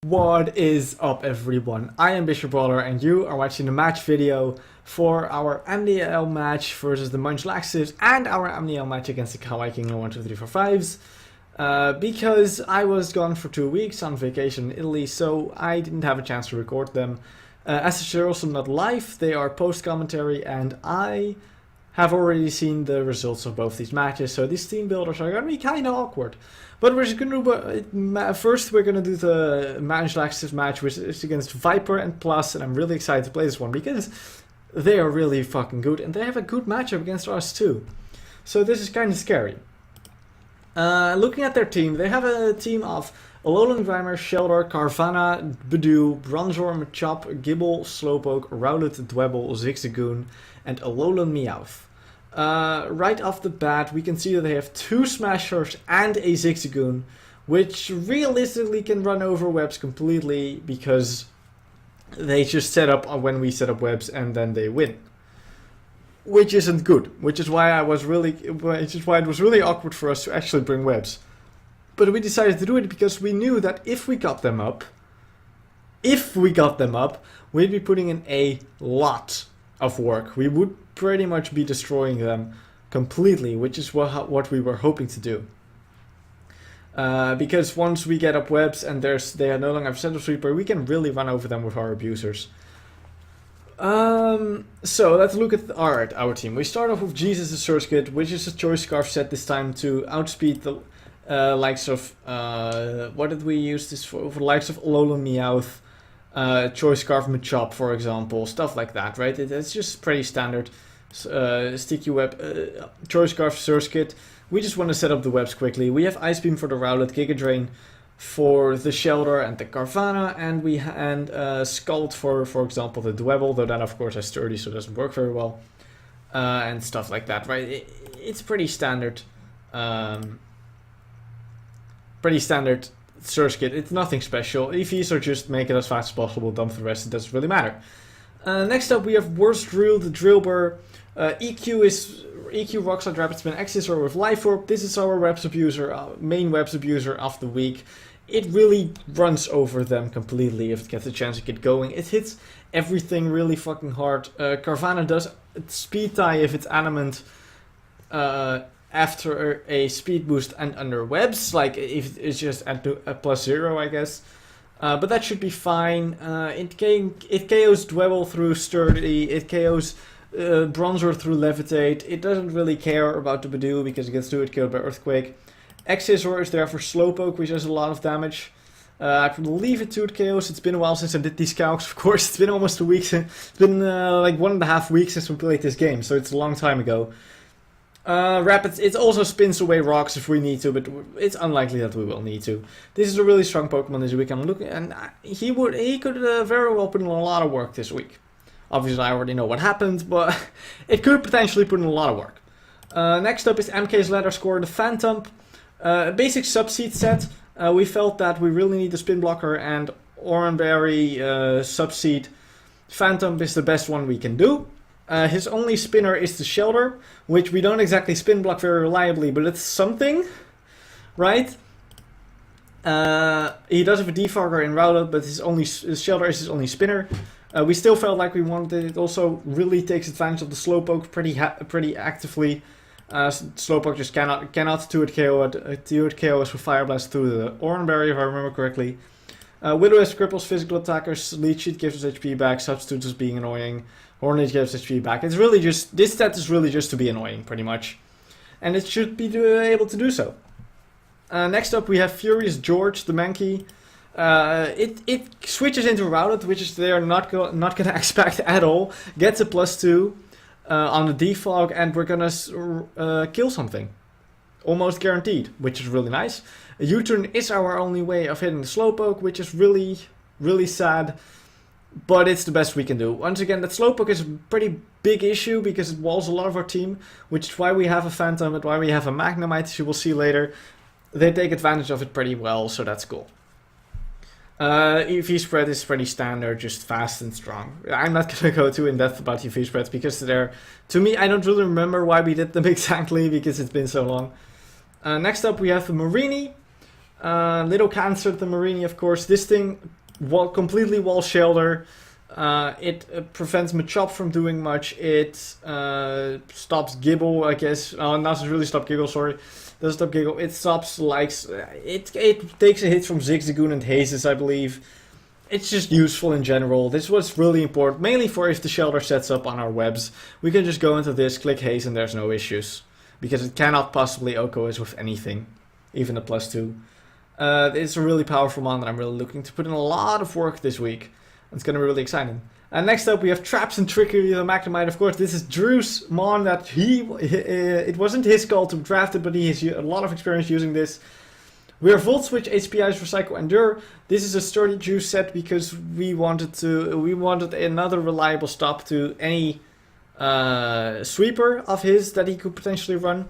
What is up, everyone? I am Bishop Brawler and you are watching the match video for our MDL match versus the Munchlaxatives and our MDL match against the Kawaii Kingler12345s. Because I was gone for 2 weeks on vacation in Italy, so I didn't have a chance to record them. As they're also not live, they are post-commentary, and I have already seen the results of both these matches, so these team builders are going to be kind of awkward. But we're just going to do, first we're going to do the Munchlaxatives match, which is against Viper and Plus, and I'm really excited to play this one because they are really fucking good, and they have a good matchup against us too. So this is kind of scary. Looking at their team, they have a team of Alolan Grimer, Shelter, Carvanha, Budew, Bronzor, Machop, Gible, Slowpoke, Rowlet, Dwebble, Zigzagoon, and Alolan Meowth. Right off the bat, we can see that they have 2 Smashers and a Zigzagoon, which realistically can run over webs completely because they just set up when we set up webs and then they win. Which isn't good, which is why it was really awkward for us to actually bring webs. But we decided to do it because we knew that if we got them up, we'd be putting in a lot of work. We would pretty much be destroying them completely, which is what we were hoping to do. Because once we get up webs and they are no longer have Center Sweeper, we can really run over them with our abusers. So let's look at our team. We start off with Jesus the Surge Kit, which is a Choice Scarf set this time to outspeed the likes of, what did we use this for? For the likes of Alolan Meowth, Choice Scarf Machop, for example, stuff like that, right? It's just pretty standard. Sticky Web, Choice Scarf Surge Kit. We just want to set up the webs quickly. We have Ice Beam for the Rowlet, Giga Drain for the Shelter and the Carvanha, and Scald for example, the Dwebble, though that of course has Sturdy, so it doesn't work very well, and stuff like that, right? It's pretty standard, Surge Kit. It's nothing special. EVs are just make it as fast as possible, dump the rest, it doesn't really matter. Next up we have Worst Drill, the Drillbur. EQ Rockslide Rapid Spin, Accessor with Life Orb. This is our webs abuser, main webs abuser of the week. It really runs over them completely if it gets a chance to get going. It hits everything really fucking hard. Carvanha does speed tie if it's adamant after a speed boost and under webs, like if it's just at +0, I guess. But that should be fine. It KOs Dwebble through Sturdy, it KOs Bronzor through Levitate. It doesn't really care about the Budew because it gets killed by Earthquake. Accessor is there for Slowpoke, which does a lot of damage. I believe it 2 KOs. It's been a while since I did these calcs, of course. It's been almost 2 weeks. It's been like 1.5 weeks since we played this game, so it's a long time ago. Rapids, it also spins away rocks if we need to, but it's unlikely that we will need to. This is a really strong Pokemon this week. I'm looking, and he could very well put in a lot of work this week. Obviously, I already know what happened, but it could potentially put in a lot of work. Next up is MK's Ladder Score, the Phantom. Basic Subseed set. We felt that we really need a Spin Blocker, and Oranberry Subseed Phantom is the best one we can do. His only spinner is the Shelter, which we don't exactly spin block very reliably, but it's something, right? He does have a Defogger in Rowlet, but his Shelter is his only spinner. We still felt like we wanted it. Also really takes advantage of the Slowpoke pretty actively. Slowpoke just cannot 2-hit KO us with Fire Blast through the Oranberry, if I remember correctly. Will-O-Wisp cripples physical attackers, Leech Seed gives us HP back, Substitute is being annoying, Hornet gives HP back. It's really just, this set is really just to be annoying, pretty much. And it should be able to do so. Next up we have Furious George, the Mankey. It switches into Rowlet, which is they are not gonna expect at all. Gets a +2 on the defog, and we're gonna kill something, almost guaranteed, which is really nice. A U-turn is our only way of hitting the Slowpoke, which is really sad, but it's the best we can do. Once again, that Slowpoke is a pretty big issue because it walls a lot of our team, which is why we have a Phantom and why we have a Magnemite, as you will see later. They take advantage of it pretty well, so that's cool. EV spread is pretty standard, just fast and strong. I'm not gonna go too in depth about EV spreads because they're, to me, I don't really remember why we did them exactly because it's been so long. Next up we have the Marini. Little cancer to Marini, of course. This thing completely wall shelter. It prevents Machop from doing much. It stops Gibble, I guess. Not really stop Giggle, sorry. Doesn't stop Giggle. It stops likes. It takes a hit from Zigzagoon and Hazes, I believe. It's just useful in general. This was really important, mainly for if the shelter sets up on our webs. We can just go into this, click Haze, and there's no issues. Because it cannot possibly OHKO us with anything. Even a +2. It's a really powerful mon that I'm really looking to put in a lot of work this week. It's going to be really exciting. And next up we have Traps and Trickery with Magnemite. Of course, this is Drew's mon that it wasn't his call to draft it, but he has a lot of experience using this. We are Volt Switch, HPIs, Recycle, Endure. This is a sturdy Drew set because we wanted another reliable stop to any sweeper of his that he could potentially run.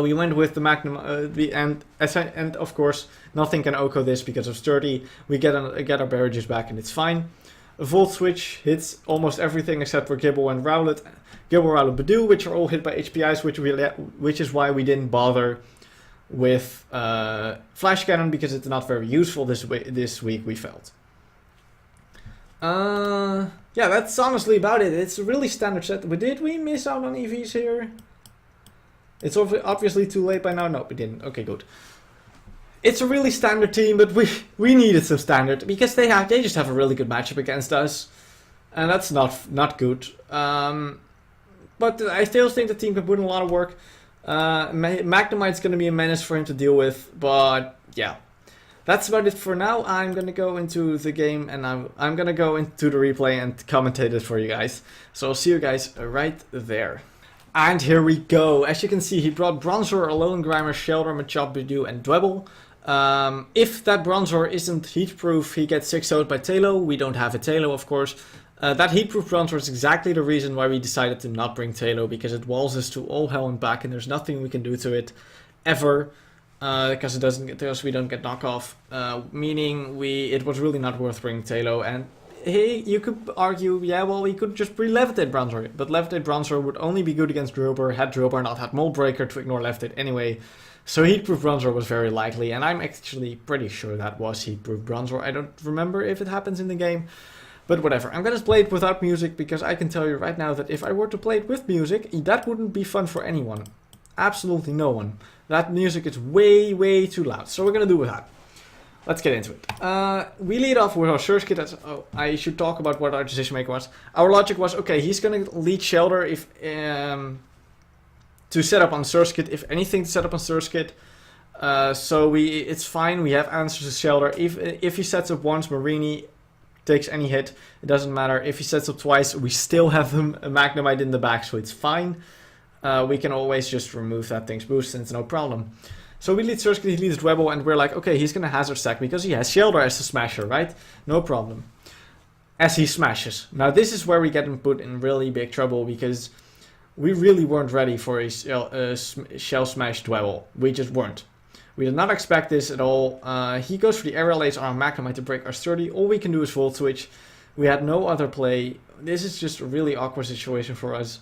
We went with the Magnum, and of course nothing can OHKO this because of sturdy. We get our barrages back and it's fine. A Volt Switch hits almost everything except for Gibble and Rowlet. Gibble, Rowlet, Badoo, which are all hit by HPIs, which is why we didn't bother with Flash Cannon because it's not very useful this week, we felt. Yeah, that's honestly about it. It's a really standard set. Did we miss out on EVs here? It's obviously too late by now. No, we didn't. Okay, good. It's a really standard team, but we needed some standard because they just have a really good matchup against us, and that's not good. But I still think the team can put in a lot of work. Magnemite's going to be a menace for him to deal with, but yeah. That's about it for now. I'm going to go into the game and I'm going to go into the replay and commentate it for you guys. So I'll see you guys right there. And here we go. As you can see, he brought Bronzor, Alolan Grimer, Shelter, Machop, Badoo, and Dwebble. If that Bronzor isn't heat-proof, he gets 6-0'd by Tailo. We don't have a Tailo, of course. That heat-proof Bronzor is exactly the reason why we decided to not bring Tailo, because it walls us to all hell and back, and there's nothing we can do to it, ever. Because we don't get knockoff, meaning it was really not worth bringing Tailo. And hey, you could argue, yeah, well, we could just pre-Levitate Bronzor, but Levitate Bronzor would only be good against Drober had Drober not had Mold Breaker to ignore Levitate anyway. So Heatproof Bronzor was very likely, and I'm actually pretty sure that was Heatproof Bronzor. I don't remember if it happens in the game, but whatever. I'm gonna play it without music because I can tell you right now that if I were to play it with music, that wouldn't be fun for anyone. Absolutely no one. That music is way, way too loud. So we're going to do with that. Let's get into it. We lead off with our Surge Kit. I should talk about what our decision maker was. Our logic was, okay, he's going to lead Shelter if to set up on Surge Kit, if anything to set up on Surge Kit. So it's fine. We have answers to Shelter. If he sets up once, Marini takes any hit. It doesn't matter. If he sets up twice, we still have a Magnemite in the back, so it's fine. We can always just remove that thing's boost and it's no problem. So we lead Surge Kit, he leads Dwebble, and we're like, okay, he's gonna Hazard Sack because he has Shelter as a smasher, right? No problem. As he smashes. Now this is where we get him put in really big trouble because we really weren't ready for a Shell Smash Dwebble. We just weren't. We did not expect this at all. He goes for the Aerial Ace on our Magnemite to break our sturdy. All we can do is Volt Switch. We had no other play. This is just a really awkward situation for us.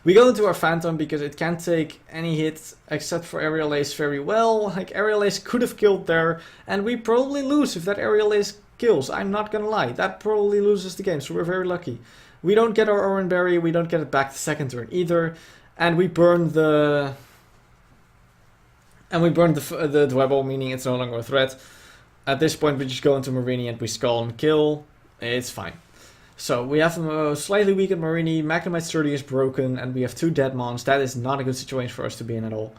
We go into our Phantom because it can't take any hits except for Aerial Ace very well. Like, Aerial Ace could have killed there, and we probably lose if that Aerial Ace kills. I'm not gonna lie, that probably loses the game, so we're very lucky. We don't get our Oran Berry, we don't get it back the second turn either, and we burn the Dwebble, meaning it's no longer a threat. At this point, we just go into Marini and we Skull and kill. It's fine. So we have a slightly weakened Marini, Magnemite Sturdy is broken, and we have 2 dead mons. That is not a good situation for us to be in at all.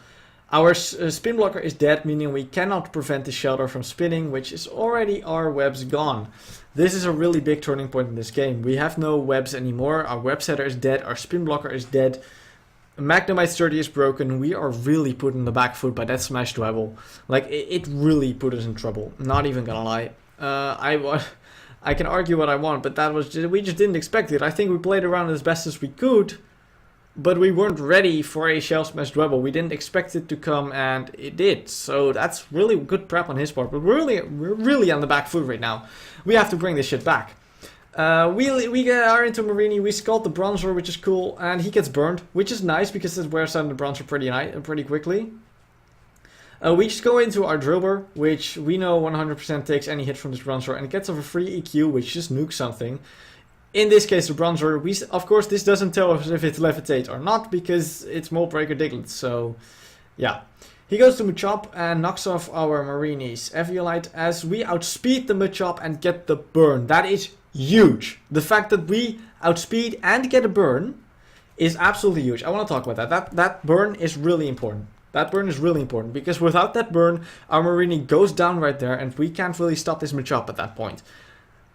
Our spin blocker is dead, meaning we cannot prevent the Shelter from spinning, which is already our webs gone. This is a really big turning point in this game. We have no webs anymore, our web setter is dead, our spin blocker is dead, Magnemite Sturdy is broken. We are really put in the back foot by that Smash Dwebble. Like, it really put us in trouble, not even gonna lie. I can argue what I want, but we just didn't expect it. I think we played around as best as we could, but we weren't ready for a Shell Smash Dwebble. We didn't expect it to come, and it did. So that's really good prep on his part. But we're really on the back foot right now. We have to bring this shit back. We are into Marini. We Scald the Bronzor, which is cool, and he gets burned, which is nice because it wears down the Bronzor pretty quickly. We just go into our Drillbur, which we know 100% takes any hit from this Bronzer, and it gets off a free EQ, which just nukes something. In this case, the Bronzer, of course, this doesn't tell us if it levitates or not, because it's Mold Breaker Diglett, so yeah. He goes to Machop and knocks off our Marini's Eviolite as we outspeed the Machop and get the burn. That is huge. The fact that we outspeed and get a burn is absolutely huge. I want to talk about that. That burn is really important. That burn is really important because without that burn, our Marini goes down right there and we can't really stop this Machop at that point.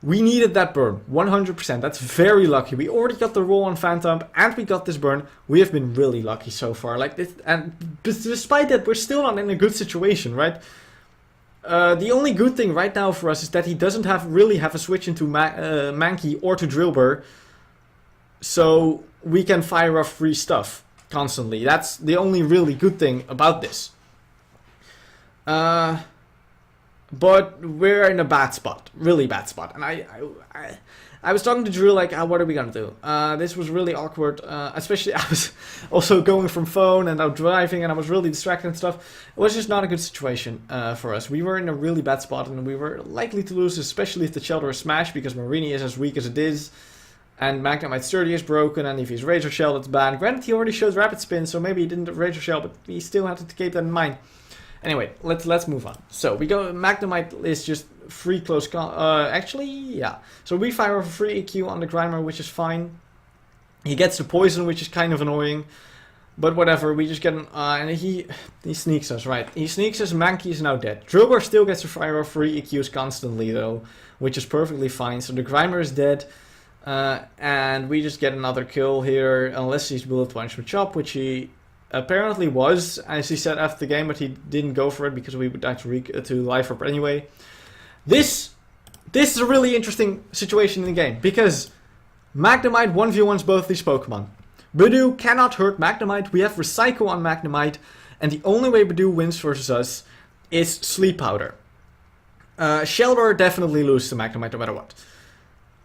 We needed that burn, 100%. That's very lucky. We already got the roll on Phantom and we got this burn. We have been really lucky so far. Like this, and despite that, we're still not in a good situation, right? The only good thing right now for us is that he doesn't really have a switch into Mankey or to Drillbur, so we can fire off free stuff constantly. That's the only really good thing about this. But we're in a bad spot, really bad spot. And I was talking to Drew like, what are we gonna do? This was really awkward, especially I was also going from phone and out driving and I was really distracted and stuff. It was just not a good situation for us. We were in a really bad spot and we were likely to lose, especially if the Shelter is smashed, because Marini is as weak as it is. And Magnemite Sturdy is broken, and if he's Razor Shell, it's bad. Granted, he already showed Rapid Spin, so maybe he didn't Razor Shell, but he still had to keep that in mind. Anyway, let's move on. So we go. Magnemite is just free close. Actually, yeah. So we fire off a free EQ on the Grimer, which is fine. He gets the poison, which is kind of annoying, but whatever. We just get him, and he sneaks us, right? He sneaks us. Mankey is now dead. Drillbur still gets to fire off free EQs constantly though, which is perfectly fine. So the Grimer is dead, and we just get another kill here, unless he's Bullet Punch Machop, which he apparently was, as he said after the game, but he didn't go for it because we would die to Life Orb anyway. This is a really interesting situation in the game, because Magnemite 1v1s both these Pokemon. Budew cannot hurt Magnemite, we have Recycle on Magnemite, and the only way Budew wins versus us is Sleep Powder. Shelter definitely loses to Magnemite no matter what.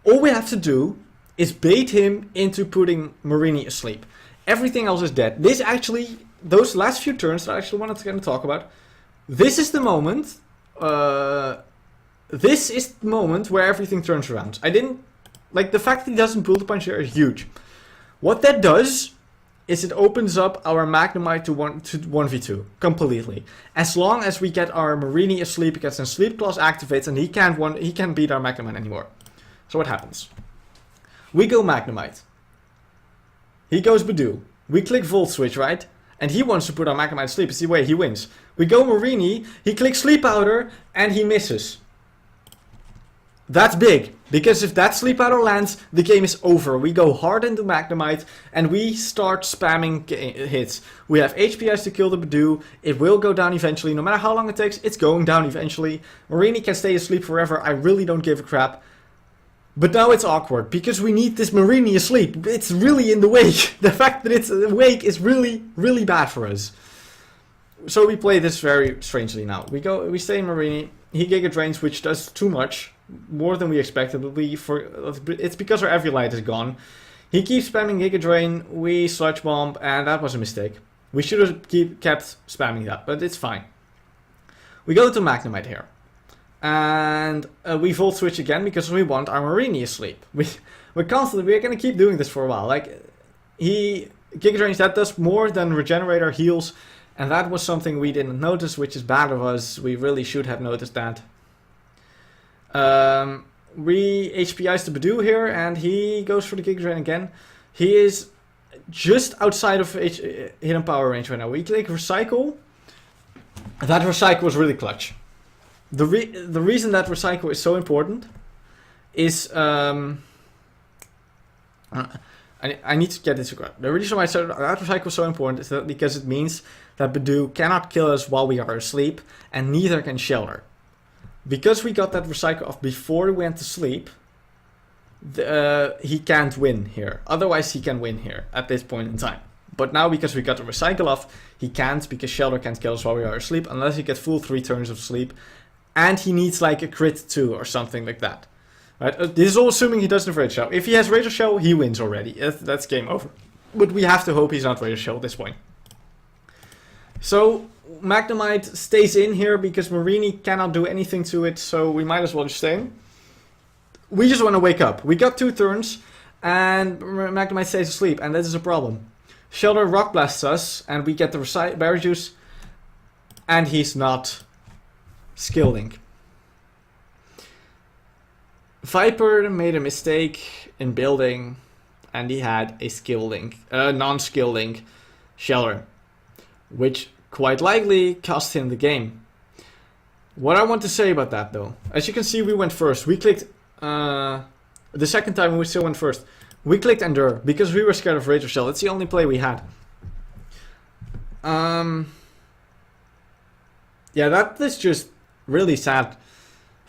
All we have to do is bait him into putting Marini asleep. Everything else is dead. This actually, those last few turns that I actually wanted to talk about, this is the moment, where everything turns around. Like the fact that he doesn't Bullet Punch here is huge. What that does is it opens up our Magnemite to 1v2 completely. As long as we get our Marini asleep, because then Sleep Clause activates and he can't beat our Magnemite anymore. So what happens? We go Magnemite. He goes Budew. We click Volt Switch, right? And he wants to put our Magnemite to sleep. It's the way he wins. We go Marini. He clicks Sleep Powder and he misses. That's big, because if that Sleep Powder lands, the game is over. We go hard into Magnemite and we start spamming hits. We have HPS to kill the Budew. It will go down eventually. No matter how long it takes, it's going down eventually. Marini can stay asleep forever. I really don't give a crap. But now it's awkward, because we need this Marini asleep. It's really in the wake. The fact that it's awake is really, really bad for us. So we play this very strangely now. We stay in Marini. He Giga Drains, which does too much. More than we expected. But it's because our Eviolite is gone. He keeps spamming Giga Drain. We Sludge Bomb, and that was a mistake. We should have kept spamming that, but it's fine. We go to Magnemite here. And we Volt Switch again because we want our Marini asleep. We're gonna keep doing this for a while. Like, Giga Drains, that does more than Regenerator heals. And that was something we didn't notice, which is bad of us. We really should have noticed that. We HPI's the Budew here, and he goes for the Giga Drain again. He is just outside of Hidden Power range right now. We click Recycle. That Recycle was really clutch. The reason that Recycle is so important is I need to get this correct. The reason why that Recycle is so important is that because it means that Budew cannot kill us while we are asleep, and neither can Shelter. Because we got that Recycle off before we went to sleep, he can't win here. Otherwise he can win here at this point in time. But now, because we got the Recycle off, he can't, because Shelter can't kill us while we are asleep unless he gets full 3 turns of sleep. And he needs like a crit 2 or something like that. Right? This is all assuming he doesn't have Razor Shell. If he has Razor Shell, he wins already. That's game over. But we have to hope he's not Razor Shell at this point. So Magnemite stays in here because Marini cannot do anything to it, so we might as well just stay in. We just want to wake up. We got 2 turns, and Magnemite stays asleep, and that is a problem. Shelter Rock Blasts us, and we get the Berry Juice, and he's not Skill Link. Viper made a mistake in building, and he had a Skill Link, non-Skill Link Shelter, which quite likely cost him the game. What I want to say about that though, as you can see, we went first. We clicked, the second time we still went first. We clicked Endure because we were scared of Razor Shell. It's the only play we had. Yeah, that is just really sad.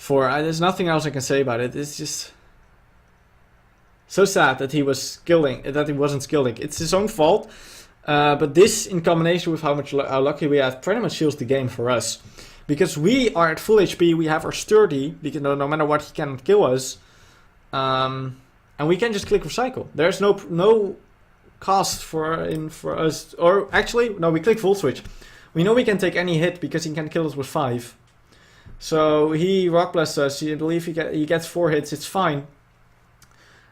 There's nothing else I can say about it. It's just so sad that he wasn't skilling. It's his own fault. But this, in combination with how lucky we had, pretty much seals the game for us. Because we are at full HP, we have our sturdy, because no matter what, he cannot kill us. And we can just click recycle. There's no cost for us. Or actually, no, we click full switch. We know we can take any hit because he can kill us with 5. So he rock blasts us. I believe he gets 4 hits. It's fine.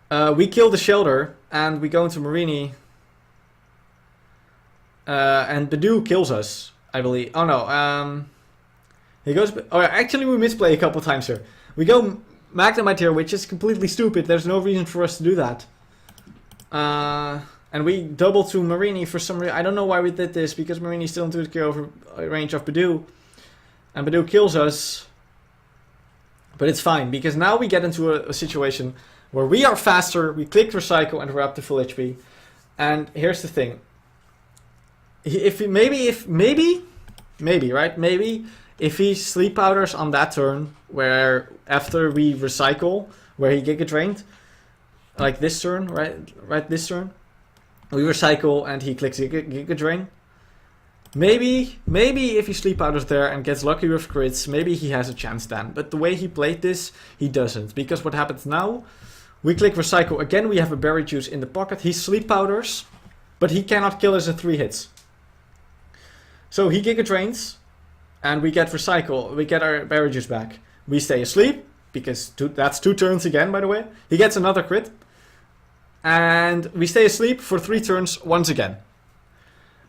We kill the shelter and we go into Marini. And Badu kills us, I believe. Oh no, he goes. Oh, actually, we misplay a couple times here. We go Magnemite here, which is completely stupid. There's no reason for us to do that. And we double to Marini for some reason. I don't know why we did this, because Marini still into the kill over range of Badu. And Badu kills us. But it's fine, because now we get into a situation where we are faster, we click recycle, and we're up to full HP. And here's the thing. Maybe if he sleep powders on that turn, where after we recycle, where he Giga Drained, like this turn, right this turn, we recycle and he clicks Giga Drain. Maybe if he sleep powders there and gets lucky with crits, maybe he has a chance then. But the way he played this, he doesn't. Because what happens now, we click recycle, again we have a Berry Juice in the pocket, he sleep powders, but he cannot kill us in 3 hits. So he Giga Drains, and we get recycle, we get our Berry Juice back. We stay asleep, because that's 2 turns again, by the way. He gets another crit. And we stay asleep for 3 turns once again.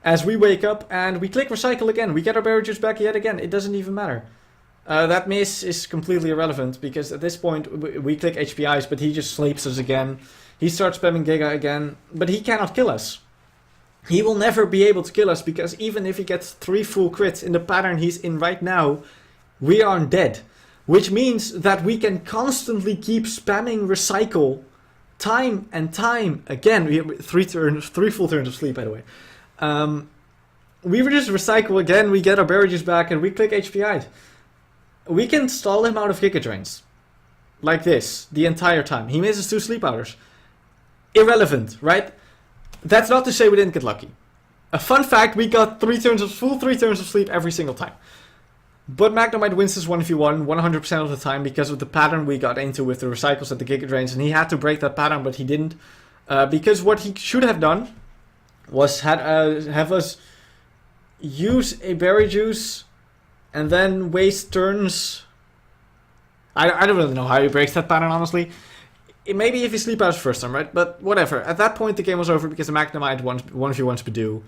As we wake up and we click recycle again, we get our Berry Juice back yet again. It doesn't even matter. That miss is completely irrelevant, because at this point we click HPIs, but he just sleeps us again. He starts spamming Giga again, but he cannot kill us. He will never be able to kill us, because even if he gets 3 full crits in the pattern he's in right now, we aren't dead. Which means that we can constantly keep spamming recycle time and time again. We have 3 full turns of sleep, by the way. We just recycle again, we get our Berry Juice back, and we click HPI. We can stall him out of Giga Drains. Like this, the entire time. He misses 2 sleep powders. Irrelevant, right? That's not to say we didn't get lucky. A fun fact, we got full 3 turns of sleep every single time. But Magnemite wins this 1v1 100% of the time because of the pattern we got into with the recycles at the Giga Drains, and he had to break that pattern, but he didn't. Because what he should have done was have us use a Berry Juice and then waste turns. I don't really know how he breaks that pattern, honestly. Maybe if he sleep out first time, right? But whatever. At that point, the game was over because the Magnemite 1v1 Badu.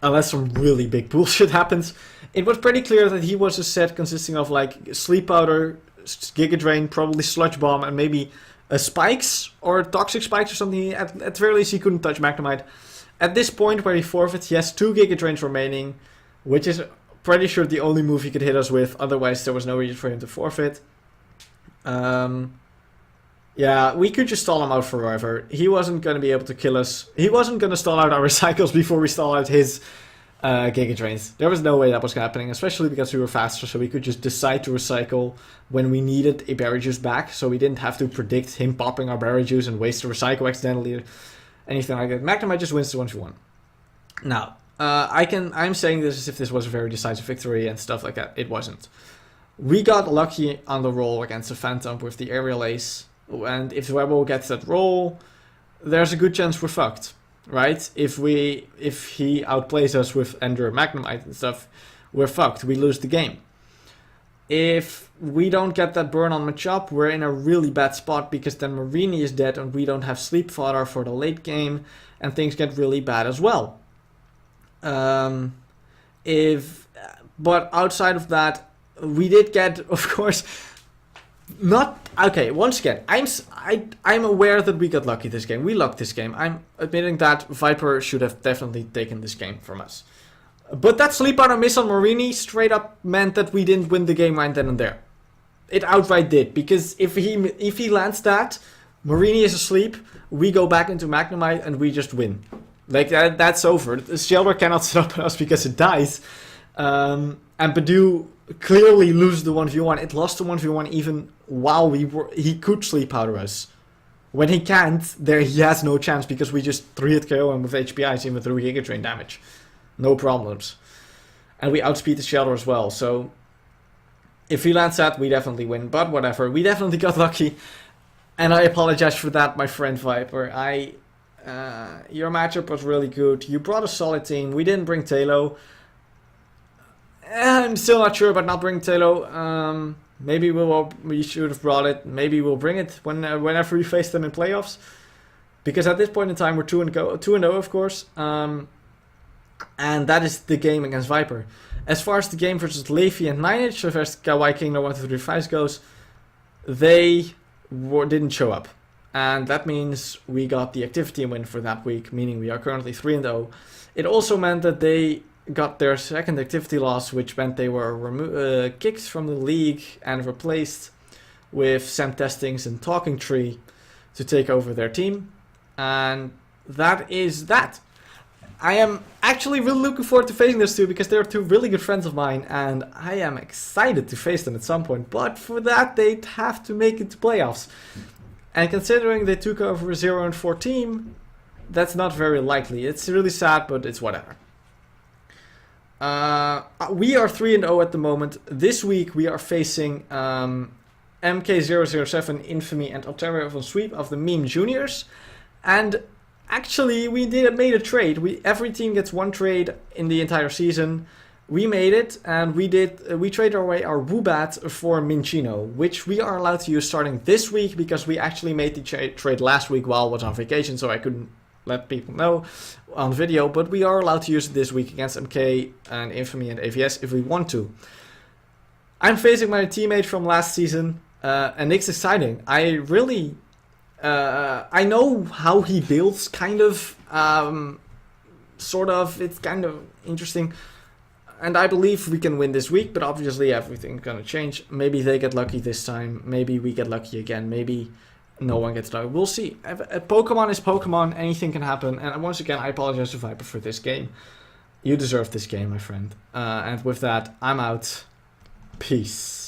Unless some really big bullshit happens. It was pretty clear that he was a set consisting of like Sleep Powder, Giga Drain, probably Sludge Bomb, and maybe Spikes or Toxic Spikes or something. At the very least, he couldn't touch Magnemite. At this point where he forfeits, he has 2 Giga Drains remaining, which is pretty sure the only move he could hit us with. Otherwise, there was no reason for him to forfeit. Yeah, we could just stall him out forever. He wasn't going to be able to kill us. He wasn't going to stall out our recycles before we stall out his Giga Drains. There was no way that was happening, especially because we were faster, so we could just decide to recycle when we needed a Berry Juice back, so we didn't have to predict him popping our Berry Juice and waste the recycle accidentally or anything like that. Magnemite just wins the 1v1. Now, I'm saying this as if this was a very decisive victory and stuff like that. It wasn't. We got lucky on the roll against the Phantom with the Aerial Ace. And if Rebel gets that roll, there's a good chance we're fucked. right? If he outplays us with Ender Magnemite and stuff, we're fucked. We lose the game. If we don't get that burn on Machop, we're in a really bad spot because then Marini is dead and we don't have Sleep Fodder for the late game, and things get really bad as well. But outside of that, we did get, of course, not okay. Once again, I'm aware that we got lucky this game. We lucked this game. I'm admitting that Viper should have definitely taken this game from us. But that Sleep Powder miss on Marini straight up meant that we didn't win the game right then and there. It outright did, because if he lands that, Marini is asleep, we go back into Magnemite and we just win. Like that's over. The Shelter cannot stop us because it dies. And Badu clearly loses the 1v1. It lost the 1v1 even while he could Sleep Powder us. When he can't, he has no chance because we just 3-hit KO him with HPIs even through Giga Drain damage. No problems. And we outspeed the Shelter as well. So if he lands that, we definitely win. But whatever. We definitely got lucky. And I apologize for that, my friend Viper. Your matchup was really good. You brought a solid team. We didn't bring Talo. I'm still not sure about not bringing Talo. Maybe we should have brought it. Maybe we'll bring it whenever we face them in playoffs. Because at this point in time, we're 2-0, of course. And that is the game against Viper. As far as the game versus Levi and Nineage, so versus Kawaii Kingler12345s goes, they didn't show up. And that means we got the activity win for that week, meaning we are currently 3-0. It also meant that they got their second activity loss, which meant they were kicked from the league and replaced with Sam Testings and Talking Tree to take over their team. And that is that. I am actually really looking forward to facing those two because they're two really good friends of mine and I am excited to face them at some point. But for that, they'd have to make it to playoffs. And considering they took over a 0-4 team, that's not very likely. It's really sad, but it's whatever. We are 3-0 at the moment. This week we are facing MK007, Infamy, and Ontario on sweep of the Meme Juniors. And actually, we made a trade. Every team gets one trade in the entire season. We made it, and we traded away our Woobat for Minchino, which we are allowed to use starting this week because we actually made the trade last week while I was on vacation, so I couldn't let people know on video. But we are allowed to use it this week against MK and Infamy and AVS if we want to. I'm facing my teammate from last season, and it's exciting. I know how he builds, kind of, sort of. It's kind of interesting. And I believe we can win this week, but obviously everything's gonna change. Maybe they get lucky this time. Maybe we get lucky again. Maybe no one gets lucky. We'll see. Pokemon is Pokemon. Anything can happen. And once again, I apologize to Viper for this game. You deserve this game, my friend. And with that, I'm out. Peace.